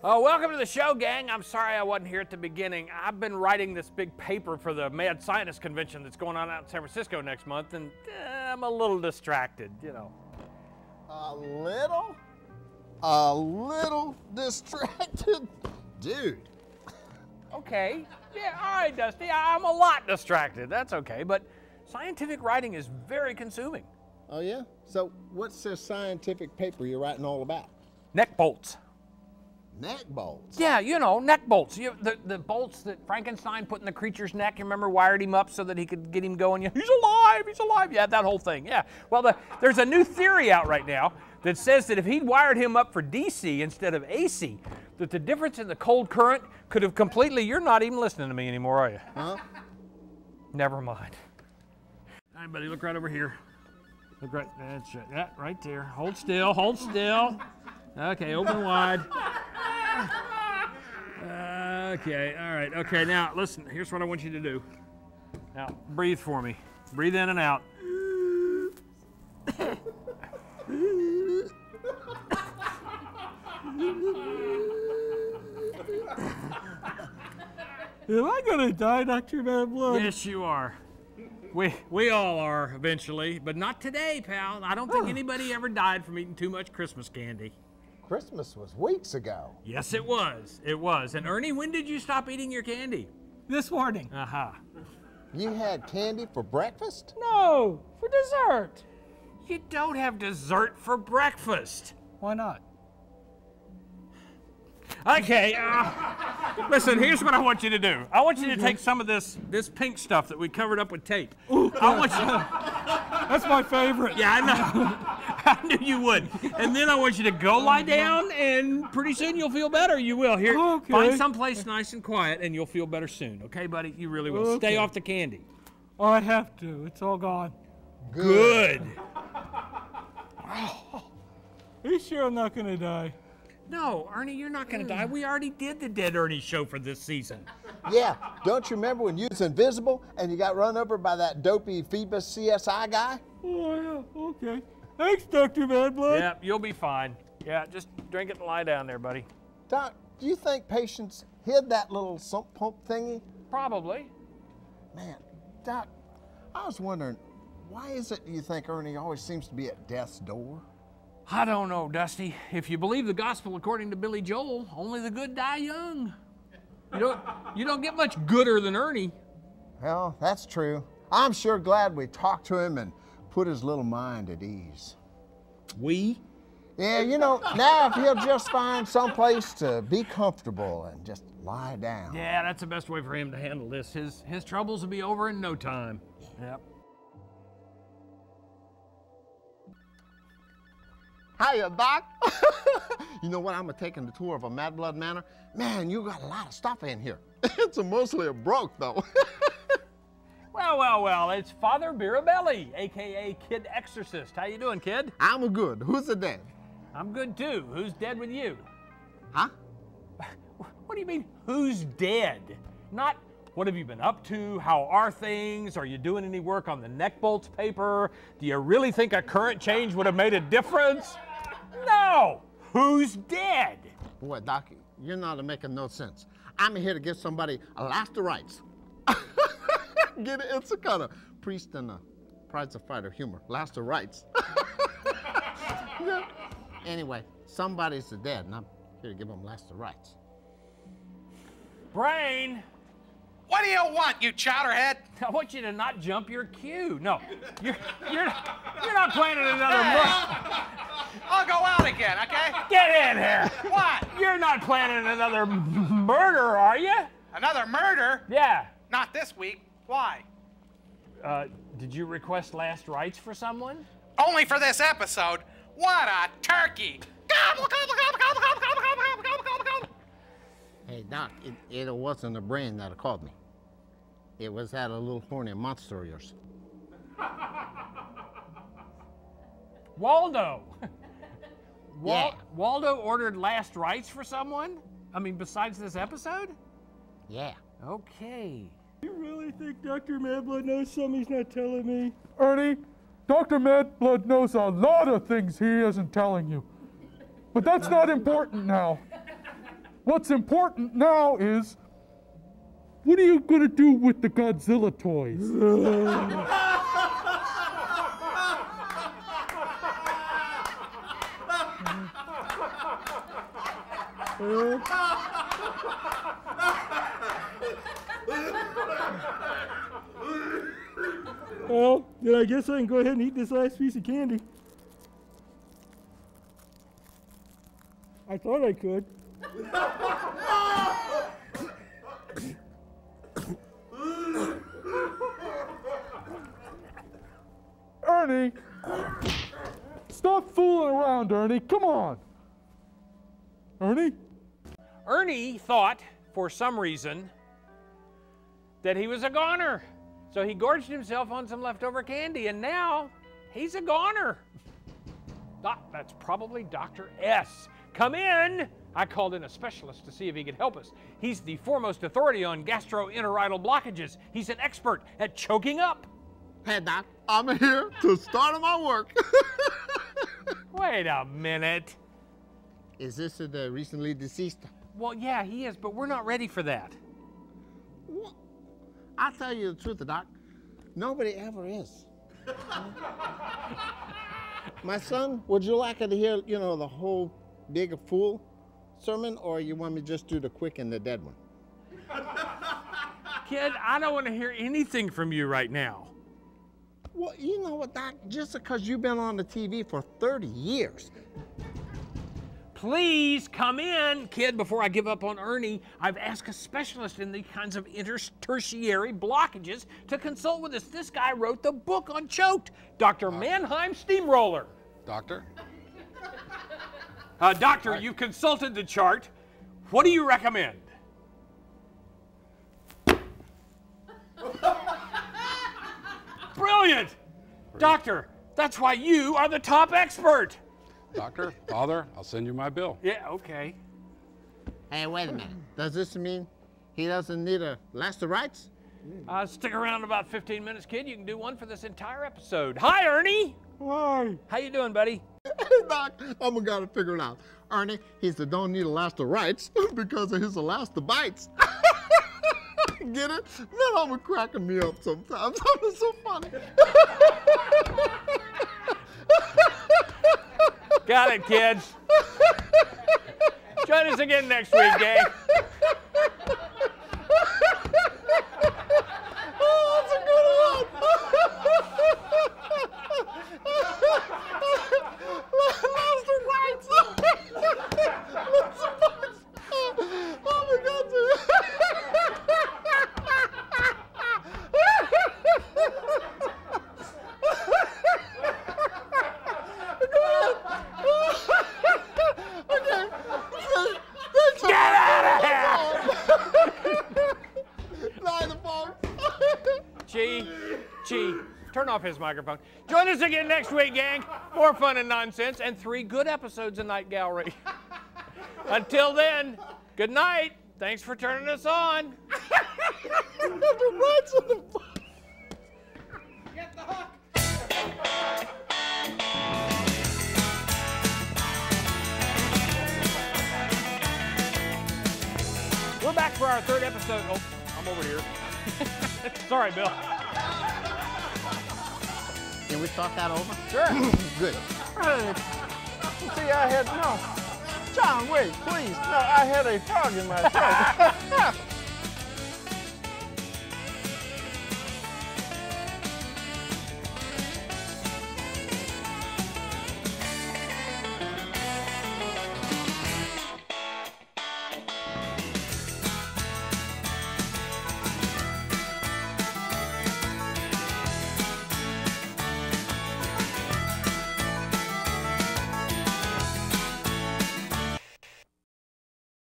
Oh, welcome to the show, gang. I'm sorry I wasn't here at the beginning. I've been writing this big paper for the Mad Scientist Convention that's going on out in San Francisco next month, and I'm a little distracted, you know. A little distracted? Dude. Okay. Yeah, all right, Dusty. I'm a lot distracted. That's okay, but scientific writing is very consuming. Oh, yeah? So what's this scientific paper you're writing all about? Neck bolts. Neck bolts? Yeah, you know, neck bolts. The bolts that Frankenstein put in the creature's neck, you remember, wired him up so that he could get him going. He's alive, he's alive. Yeah, that whole thing, yeah. Well, there's a new theory out right now that says that if he'd wired him up for DC instead of AC, that the difference in the cold current could have completely, you're not even listening to me anymore, are you? Huh? Never mind. All right, buddy, look right over here. Look right, that's right, yeah, right there. Hold still, hold still. Okay, open wide. Okay, all right, okay, now listen, here's what I want you to do. Now, breathe for me. Breathe in and out. Am I gonna die, Dr. Mad Blood? Yes, you are. We all are eventually, but not today, pal. I don't think anybody ever died from eating too much Christmas candy. Christmas was weeks ago. Yes, it was. It was. And Ernie, when did you stop eating your candy? This morning. Uh-huh. You had candy for breakfast? No, for dessert. You don't have dessert for breakfast. Why not? Okay, listen, here's what I want you to do. I want you to take some of this pink stuff that we covered up with tape. Ooh, I want you that's my favorite. Yeah, I know. I knew you would. And then I want you to go lie down, and pretty soon you'll feel better. You will. Here, okay. Find someplace nice and quiet, and you'll feel better soon. Okay, buddy? You really will. Okay. Stay off the candy. Oh, I have to. It's all gone. Good. Are you sure I'm not gonna die? No, Ernie, you're not going to die. We already did the Dead Ernie show for this season. Yeah, don't you remember when you was invisible and you got run over by that dopey Phoebus CSI guy? Oh, yeah, okay. Thanks, Dr. Mad Blood. Yeah, you'll be fine. Yeah, just drink it and lie down there, buddy. Doc, do you think patients hid that little sump pump thingy? Probably. Man, Doc, I was wondering, why is it you think Ernie always seems to be at death's door? I don't know, Dusty. If you believe the gospel according to Billy Joel, only the good die young. You don't get much gooder than Ernie. Well, that's true. I'm sure glad we talked to him and put his little mind at ease. We? Yeah, you know, now if he'll just find someplace to be comfortable and just lie down. Yeah, that's the best way for him to handle this. His troubles will be over in no time. Yep. Hiya, Doc. You know what? I'm taking the tour of a Mad Blood Manor. Man, you got a lot of stuff in here. It's mostly a broke, though. Well, it's Father Birabelli, a.k.a. Kid Exorcist. How you doing, kid? I'm good. Who's the dead? I'm good, too. Who's dead with you? Huh? What do you mean, who's dead? Not, what have you been up to? How are things? Are you doing any work on the neck bolts paper? Do you really think a current change would have made a difference? No! Who's dead? Boy, Doc, you're not making no sense. I'm here to give somebody a last of rights. Get it? It's a kind of priest and a prize fighter humor. Last of rights. Yeah. Anyway, somebody's dead, and I'm here to give them last of rights. Brain! What do you want, you chowderhead? I want you to not jump your cue. No, you're not planning another murder. I'll go out again, okay? Get in here. What? You're not planning another murder, are you? Another murder? Yeah. Not this week. Why? Did you request last rites for someone? Only for this episode. What a turkey! Gobble, gobble, gobble, gobble, gobble, gobble, gobble, gobble, gobble, gobble. Hey, Doc, it wasn't the brain that called me. It was that a little horny monster of yours. Waldo. Yeah. Waldo ordered last rites for someone? I mean, besides this episode? Yeah. Okay. You really think Dr. Mad Blood knows something he's not telling me? Ernie, Dr. Mad Blood knows a lot of things he isn't telling you. But that's not important now. What's important now is, what are you going to do with the Godzilla toys? Well, then I guess I can go ahead and eat this last piece of candy. I thought I could. Ernie, stop fooling around, Ernie. Come on. Ernie? Ernie thought, for some reason, that he was a goner. So he gorged himself on some leftover candy, and now he's a goner. That's probably Dr. S. Come in. I called in a specialist to see if he could help us. He's the foremost authority on gastroenteritis blockages. He's an expert at choking up. Hey, Doc, I'm here to start my work. Wait a minute. Is this the recently deceased? Well, yeah, he is, but we're not ready for that. What? I'll tell you the truth, Doc. Nobody ever is. My son, would you like to hear, the whole big fool sermon, or you want me to just do the quick and the dead one? Kid, I don't want to hear anything from you right now. Well, you know what, Doc? Just because you've been on the TV for 30 years. Please come in, kid, before I give up on Ernie. I've asked a specialist in the kinds of tertiary blockages to consult with us. This guy wrote the book on choked, Dr. Mannheim Steamroller. Doctor? Doctor, you consulted the chart. What do you recommend? Brilliant! Doctor, that's why you are the top expert. Doctor, Father, I'll send you my bill. Yeah, okay. Hey, wait a minute. Does this mean he doesn't need a last of rights? Stick around about 15 minutes, kid. You can do one for this entire episode. Hi, Ernie. Why? How you doing, buddy? Hey, Doc, I'm gonna figure it out. Ernie, he's the don't need a last of rights because of his last of bites. Get it? Man, I'm cracking me up sometimes. It's so funny. Got it, kids. Join us again next week, gang. Oh, that's a good one. Last of rights. Last of bites. Oh my God, Get out of here! Gee, turn off his microphone. Join us again next week, gang. More fun and nonsense and 3 good episodes of Night Gallery. Until then, good night. Thanks for turning us on. Get the hook! We're back for our 3rd episode. Oh, I'm over here. Sorry, Bill. Can we talk that over? Sure. Good. See, I had, no. John, wait, please. No, I had a frog in my throat.